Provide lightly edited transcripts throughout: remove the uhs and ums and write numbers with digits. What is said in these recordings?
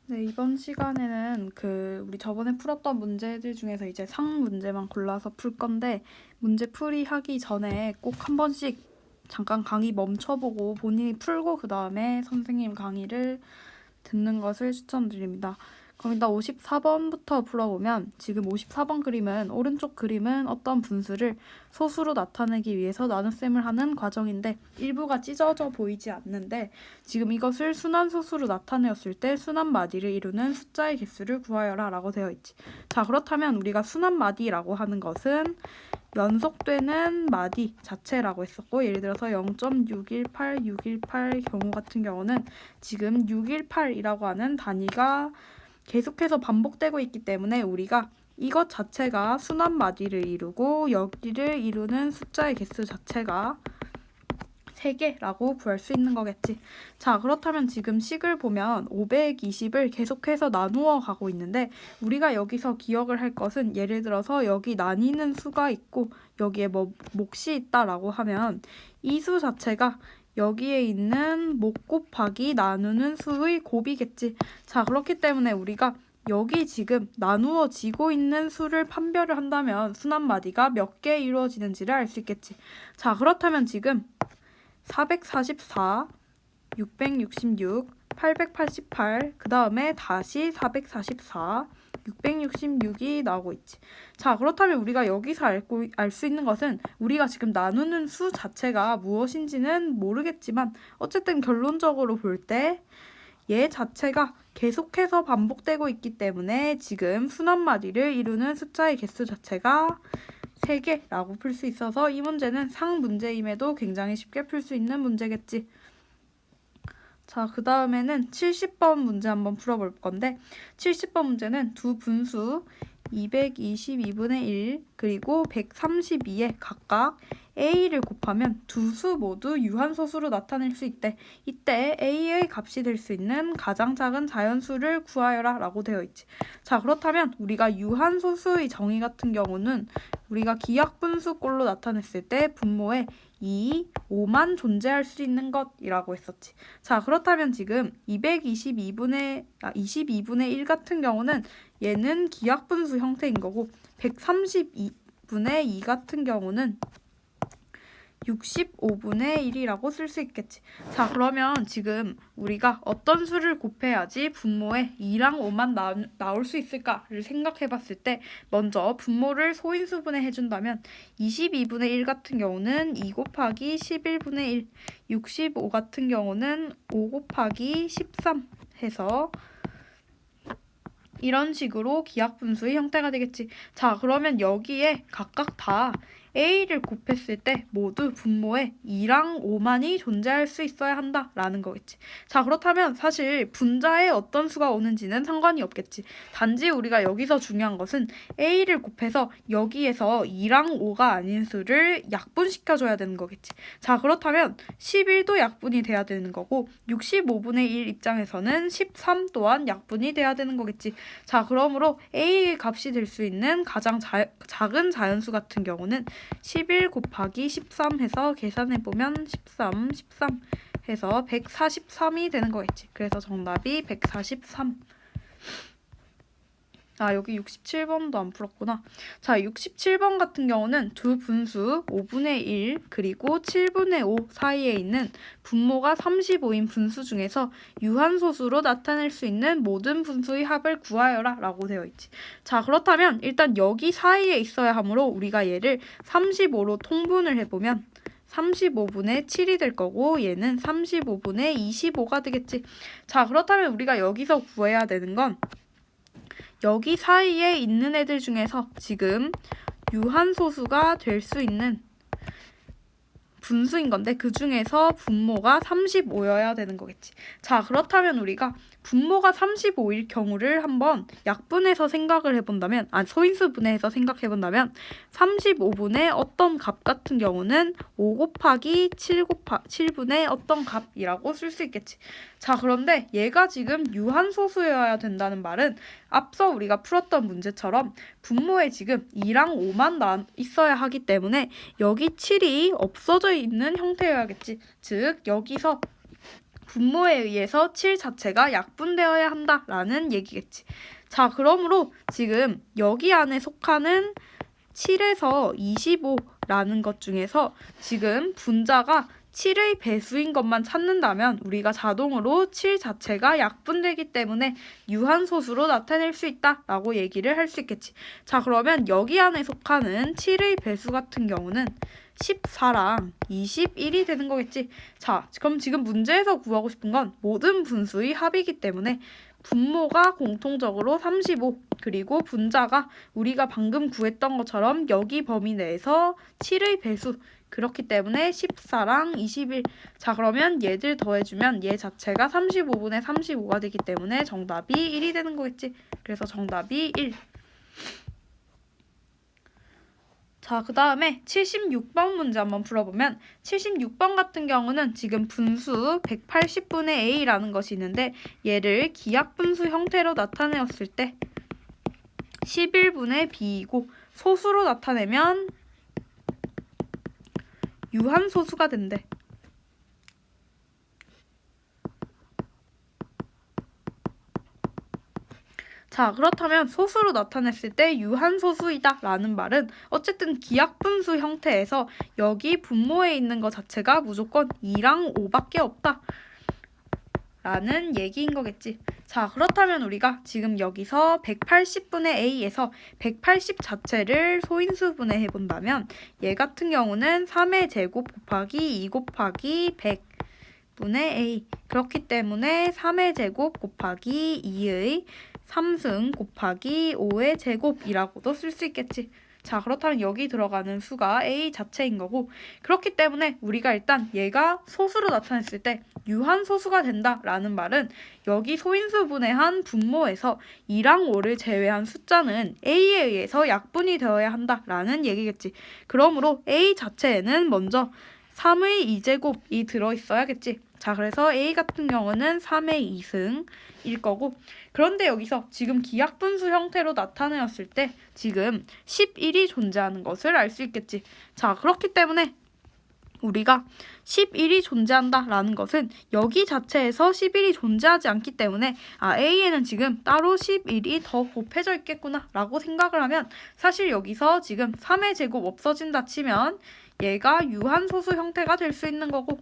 네, 이번 시간에는 우리 저번에 풀었던 문제들 중에서 이제 상 문제만 골라서 풀 건데, 문제 풀이 하기 전에 꼭 한 번씩 잠깐 강의 멈춰보고 본인이 풀고 그 다음에 선생님 강의를 듣는 것을 추천드립니다. 그럼 일단 54번부터 풀어보면, 지금 54번 그림은, 오른쪽 그림은 어떤 분수를 소수로 나타내기 위해서 나눗셈을 하는 과정인데, 일부가 찢어져 보이지 않는데, 지금 이것을 순환소수로 나타내었을 때 순환마디를 이루는 숫자의 개수를 구하여라 라고 되어 있지. 자, 그렇다면 우리가 순환마디라고 하는 것은 연속되는 마디 자체라고 했었고, 예를 들어서 0.618, 618 경우 같은 경우는 지금 618이라고 하는 단위가 계속해서 반복되고 있기 때문에 우리가 이것 자체가 순환마디를 이루고 여기를 이루는 숫자의 개수 자체가 3개라고 구할 수 있는 거겠지. 자, 그렇다면 지금 식을 보면 520을 계속해서 나누어 가고 있는데, 우리가 여기서 기억을 할 것은, 예를 들어서 여기 나뉘는 수가 있고 여기에 몫이 있다라고 하면 이 수 자체가 여기에 있는 몫 곱하기 나누는 수의 곱이겠지. 자, 그렇기 때문에 우리가 여기 지금 나누어지고 있는 수를 판별을 한다면 순환마디가 몇 개 이루어지는지를 알 수 있겠지. 자, 그렇다면 지금 444, 666, 888, 그 다음에 다시 444, 666이 나오고 있지. 자, 그렇다면 우리가 여기서 알 수 있는 것은, 우리가 지금 나누는 수 자체가 무엇인지는 모르겠지만 어쨌든 결론적으로 볼 때 얘 자체가 계속해서 반복되고 있기 때문에 지금 순환마디를 이루는 숫자의 개수 자체가 3개라고 풀 수 있어서 이 문제는 상 문제임에도 굉장히 쉽게 풀 수 있는 문제겠지. 자, 그 다음에는 70번 문제 한번 풀어볼 건데, 70번 문제는 두 분수 222분의 1 그리고 132에 각각 a를 곱하면 두 수 모두 유한소수로 나타낼 수 있대. 이때 a의 값이 될 수 있는 가장 작은 자연수를 구하여라 라고 되어 있지. 자, 그렇다면 우리가 유한소수의 정의 같은 경우는 우리가 기하분수꼴로 나타냈을 때 분모에 2, 5만 존재할 수 있는 것이라고 했었지. 자, 그렇다면 지금 22분의 1 같은 경우는 얘는 기하분수 형태인 거고, 132분의 2 같은 경우는 65분의 1이라고 쓸 수 있겠지. 자, 그러면 지금 우리가 어떤 수를 곱해야지 분모에 2랑 5만 나올 수 있을까를 생각해 봤을 때, 먼저 분모를 소인수분해 해준다면 22분의 1 같은 경우는 2 곱하기 11분의 1, 65 같은 경우는 5 곱하기 13 해서 이런 식으로 기하분수의 형태가 되겠지. 자, 그러면 여기에 각각 다 a를 곱했을 때 모두 분모에 2랑 5만이 존재할 수 있어야 한다라는 거겠지. 자, 그렇다면 사실 분자에 어떤 수가 오는지는 상관이 없겠지. 단지 우리가 여기서 중요한 것은 a를 곱해서 여기에서 2랑 5가 아닌 수를 약분시켜줘야 되는 거겠지. 자, 그렇다면 11도 약분이 돼야 되는 거고, 65분의 1 입장에서는 13 또한 약분이 돼야 되는 거겠지. 자, 그러므로 a의 값이 될 수 있는 가장 작은 자연수 같은 경우는 11 곱하기 13 해서 계산해보면 13 해서 143이 되는 거겠지. 그래서 정답이 143. 아, 여기 67번도 안 풀었구나. 자, 67번 같은 경우는 두 분수 5분의 1 그리고 7분의 5 사이에 있는 분모가 35인 분수 중에서 유한소수로 나타낼 수 있는 모든 분수의 합을 구하여라 라고 되어 있지. 자, 그렇다면 일단 여기 사이에 있어야 하므로 우리가 얘를 35로 통분을 해보면 35분의 7이 될 거고, 얘는 35분의 25가 되겠지. 자, 그렇다면 우리가 여기서 구해야 되는 건 여기 사이에 있는 애들 중에서 지금 유한소수가 될 수 있는 분수인 건데, 그 중에서 분모가 35여야 되는 거겠지. 자, 그렇다면 우리가 분모가 35일 경우를 한번 약분해서 생각을 해본다면, 소인수분해해서 생각해본다면 35분의 어떤 값 같은 경우는 5 곱하기 7분의 어떤 값이라고 쓸 수 있겠지. 자, 그런데 얘가 지금 유한소수여야 된다는 말은 앞서 우리가 풀었던 문제처럼 분모에 지금 2랑 5만 있어야 하기 때문에 여기 7이 없어져 있는 형태여야겠지. 즉 여기서 분모에 의해서 7 자체가 약분되어야 한다라는 얘기겠지. 자, 그러므로 지금 여기 안에 속하는 7에서 25라는 것 중에서 지금 분자가 7의 배수인 것만 찾는다면 우리가 자동으로 7 자체가 약분되기 때문에 유한소수로 나타낼 수 있다라고 얘기를 할 수 있겠지. 자, 그러면 여기 안에 속하는 7의 배수 같은 경우는 14랑 21이 되는 거겠지. 자, 그럼 지금 문제에서 구하고 싶은 건 모든 분수의 합이기 때문에 분모가 공통적으로 35, 그리고 분자가 우리가 방금 구했던 것처럼 여기 범위 내에서 7의 배수, 그렇기 때문에 14랑 21. 자, 그러면 얘들 더해주면 얘 자체가 35분의 35가 되기 때문에 정답이 1이 되는 거겠지. 그래서 정답이 1. 자, 그 다음에 76번 문제 한번 풀어보면 76번 같은 경우는 지금 분수 180분의 a라는 것이 있는데 얘를 기하분수 형태로 나타내었을 때 11분의 b이고 소수로 나타내면 유한소수가 된대. 자, 그렇다면 소수로 나타냈을 때 유한소수이다 라는 말은 어쨌든 기하분수 형태에서 여기 분모에 있는 것 자체가 무조건 2랑 5밖에 없다 라는 얘기인 거겠지. 자, 그렇다면 우리가 지금 여기서 180분의 a에서 180 자체를 소인수분해 해본다면 얘 같은 경우는 3의 제곱 곱하기 2 곱하기 100분의 a, 그렇기 때문에 3의 제곱 곱하기 2의 3승 곱하기 5의 제곱이라고도 쓸 수 있겠지. 자, 그렇다면 여기 들어가는 수가 a 자체인 거고, 그렇기 때문에 우리가 일단 얘가 소수로 나타냈을 때 유한소수가 된다라는 말은 여기 소인수분해한 분모에서 2랑 5를 제외한 숫자는 a에 의해서 약분이 되어야 한다라는 얘기겠지. 그러므로 a 자체에는 먼저 3의 2제곱이 들어있어야겠지. 자, 그래서 a 같은 경우는 3의 2승일 거고, 그런데 여기서 지금 기하분수 형태로 나타내었을 때 지금 11이 존재하는 것을 알 수 있겠지. 자, 그렇기 때문에 우리가 11이 존재한다라는 것은 여기 자체에서 11이 존재하지 않기 때문에 A에는 지금 따로 11이 더 곱해져 있겠구나 라고 생각을 하면 사실 여기서 지금 3의 제곱 없어진다 치면 얘가 유한소수 형태가 될 수 있는 거고,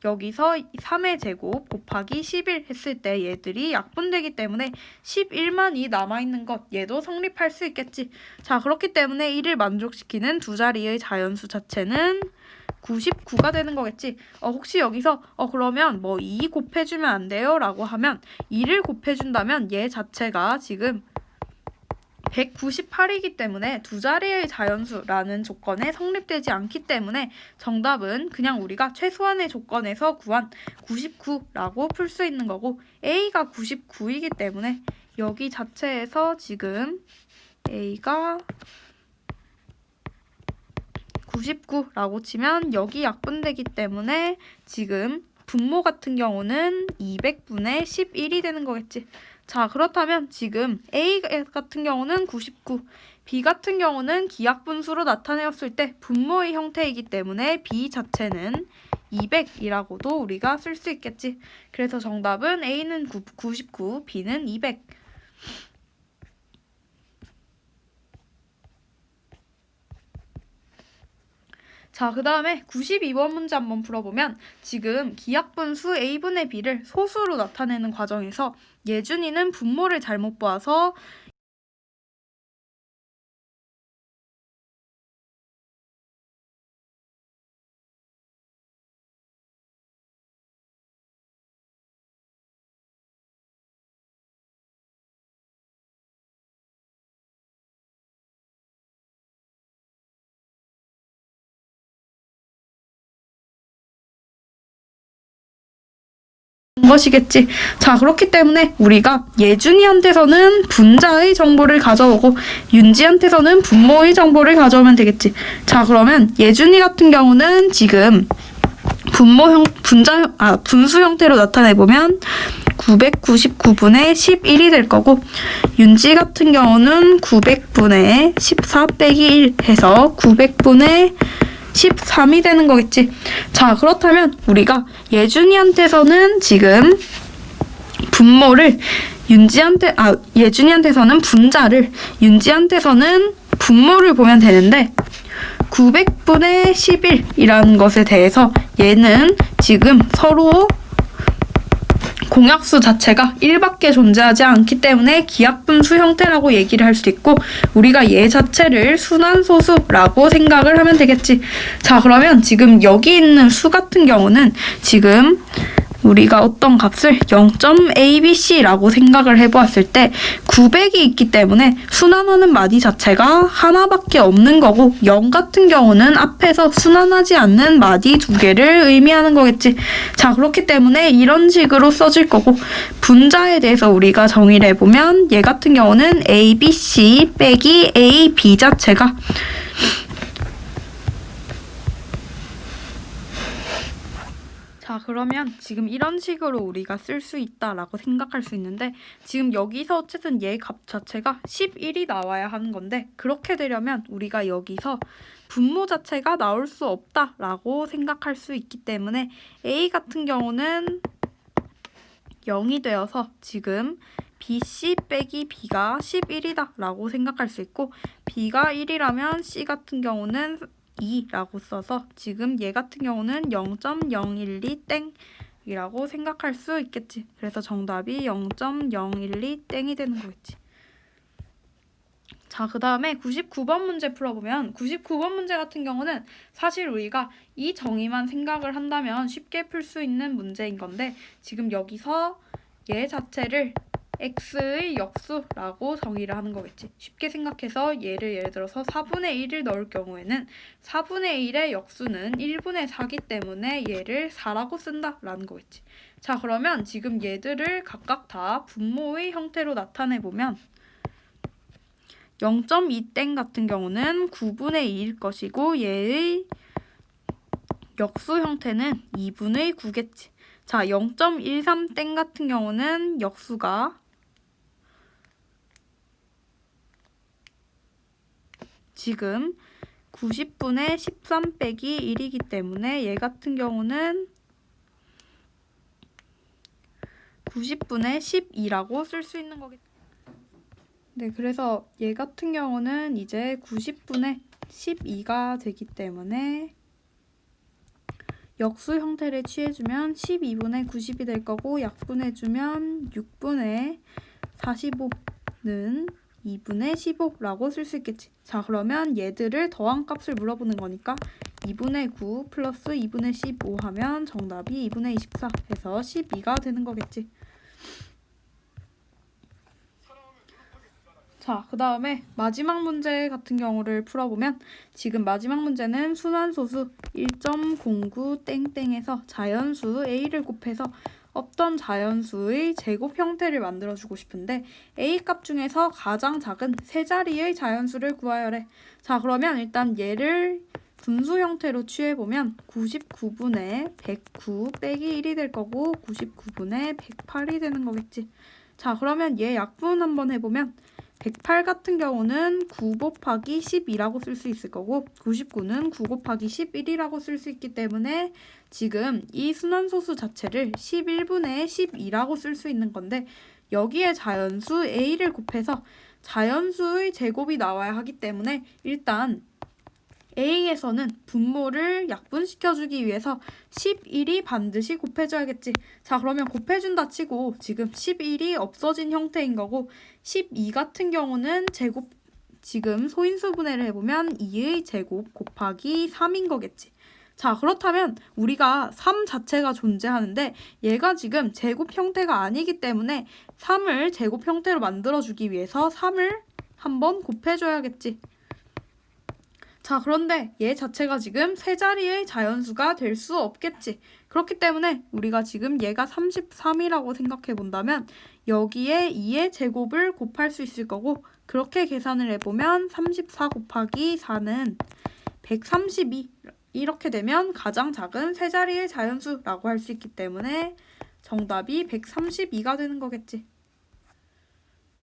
여기서 3의 제곱 곱하기 11 했을 때 얘들이 약분되기 때문에 11만이 남아있는 것, 얘도 성립할 수 있겠지. 자, 그렇기 때문에 1을 만족시키는 두 자리의 자연수 자체는 99가 되는 거겠지. 혹시 여기서 그러면 뭐 2 곱해주면 안 돼요? 라고 하면 2를 곱해준다면 얘 자체가 지금 198이기 때문에 두 자리의 자연수라는 조건에 성립되지 않기 때문에 정답은 그냥 우리가 최소한의 조건에서 구한 99라고 풀 수 있는 거고, A가 99이기 때문에 여기 자체에서 지금 A가 99라고 치면 여기 약분되기 때문에 지금 분모 같은 경우는 200분의 11이 되는 거겠지. 자, 그렇다면 지금 A 같은 경우는 99, B 같은 경우는 기하분수로 나타내었을 때 분모의 형태이기 때문에 B 자체는 200이라고도 우리가 쓸 수 있겠지. 그래서 정답은 A는 99, B는 200. 자, 그 다음에 92번 문제 한번 풀어보면 지금 기하분수 a분의 b를 소수로 나타내는 과정에서 예준이는 분모를 잘못 보아서 것이겠지. 자, 그렇기 때문에 우리가 예준이한테서는 분자의 정보를 가져오고 윤지한테서는 분모의 정보를 가져오면 되겠지. 자, 그러면 예준이 같은 경우는 지금 분수 형태로 나타내보면 999분의 11이 될 거고, 윤지 같은 경우는 900분의 14 빼기 1 해서 900분의 13이 되는 거겠지. 자, 그렇다면 우리가 예준이한테서는 지금 분모를 예준이한테서는 분자를, 윤지한테서는 분모를 보면 되는데 900분의 11이라는 것에 대해서 얘는 지금 서로 공약수 자체가 1밖에 존재하지 않기 때문에 기하분수 형태라고 얘기를 할 수 있고, 우리가 얘 자체를 순환소수라고 생각을 하면 되겠지. 자, 그러면 지금 여기 있는 수 같은 경우는 지금 우리가 어떤 값을 0.abc라고 생각을 해보았을 때 900이 있기 때문에 순환하는 마디 자체가 하나밖에 없는 거고, 0 같은 경우는 앞에서 순환하지 않는 마디 2개를 의미하는 거겠지. 자, 그렇기 때문에 이런 식으로 써질 거고, 분자에 대해서 우리가 정의를 해보면 얘 같은 경우는 abc 빼기 ab 자체가 자, 그러면 지금 이런 식으로 우리가 쓸 수 있다라고 생각할 수 있는데, 지금 여기서 어쨌든 얘 값 자체가 11이 나와야 하는 건데, 그렇게 되려면 우리가 여기서 분모 자체가 나올 수 없다라고 생각할 수 있기 때문에 A 같은 경우는 0이 되어서 지금 BC 빼기 B가 11이다 라고 생각할 수 있고, B가 1이라면 C 같은 경우는 2라고 써서 지금 얘 같은 경우는 0.012 땡이라고 생각할 수 있겠지. 그래서 정답이 0.012 땡이 되는 거겠지. 자, 그 다음에 99번 문제 풀어보면 99번 문제 같은 경우는 사실 우리가 이 정의만 생각을 한다면 쉽게 풀 수 있는 문제인 건데, 지금 여기서 얘 자체를 x의 역수라고 정의를 하는 거겠지. 쉽게 생각해서 예를 들어서 4분의 1을 넣을 경우에는 4분의 1의 역수는 1분의 4기 때문에 얘를 4라고 쓴다라는 거겠지. 자, 그러면 지금 얘들을 각각 다 분모의 형태로 나타내보면 0.2땡 같은 경우는 9분의 2일 것이고, 얘의 역수 형태는 2분의 9겠지. 자, 0.13땡 같은 경우는 역수가 지금 90분의 13 빼기 1이기 때문에 얘 같은 경우는 90분의 12라고 쓸 수 있는 거겠죠. 네, 그래서 얘 같은 경우는 이제 90분의 12가 되기 때문에 역수 형태를 취해주면 12분의 90이 될 거고, 약분해주면 6분의 45는 2분의 15라고 쓸 수 있겠지. 자, 그러면 얘들을 더한 값을 물어보는 거니까 2분의 9 플러스 2분의 15 하면 정답이 2분의 24 해서 12가 되는 거겠지. 자, 그 다음에 마지막 문제 같은 경우를 풀어보면 지금 마지막 문제는 순환소수 1.09 땡땡에서 자연수 a를 곱해서 어떤 자연수의 제곱 형태를 만들어주고 싶은데 A값 중에서 가장 작은 세 자리의 자연수를 구하여래. 자, 그러면 일단 얘를 분수 형태로 취해보면 99분의 109 빼기 1이 될 거고 99분의 108이 되는 거겠지. 자, 그러면 얘 약분 한번 해보면 108 같은 경우는 9 곱하기 12라고 쓸 수 있을 거고, 99는 9 곱하기 11이라고 쓸 수 있기 때문에 지금 이 순환소수 자체를 11분의 12라고 쓸 수 있는 건데, 여기에 자연수 a를 곱해서 자연수의 제곱이 나와야 하기 때문에 일단 A에서는 분모를 약분시켜주기 위해서 11이 반드시 곱해줘야겠지. 자, 그러면 곱해준다 치고 지금 11이 없어진 형태인 거고, 12 같은 경우는 제곱, 지금 소인수분해를 해보면 2의 제곱 곱하기 3인 거겠지. 자, 그렇다면 우리가 3 자체가 존재하는데 얘가 지금 제곱 형태가 아니기 때문에 3을 제곱 형태로 만들어주기 위해서 3을 한번 곱해줘야겠지. 자, 그런데 얘 자체가 지금 세 자리의 자연수가 될 수 없겠지. 그렇기 때문에 우리가 지금 얘가 33이라고 생각해 본다면 여기에 2의 제곱을 곱할 수 있을 거고, 그렇게 계산을 해보면 34 곱하기 4는 132, 이렇게 되면 가장 작은 세 자리의 자연수라고 할 수 있기 때문에 정답이 132가 되는 거겠지.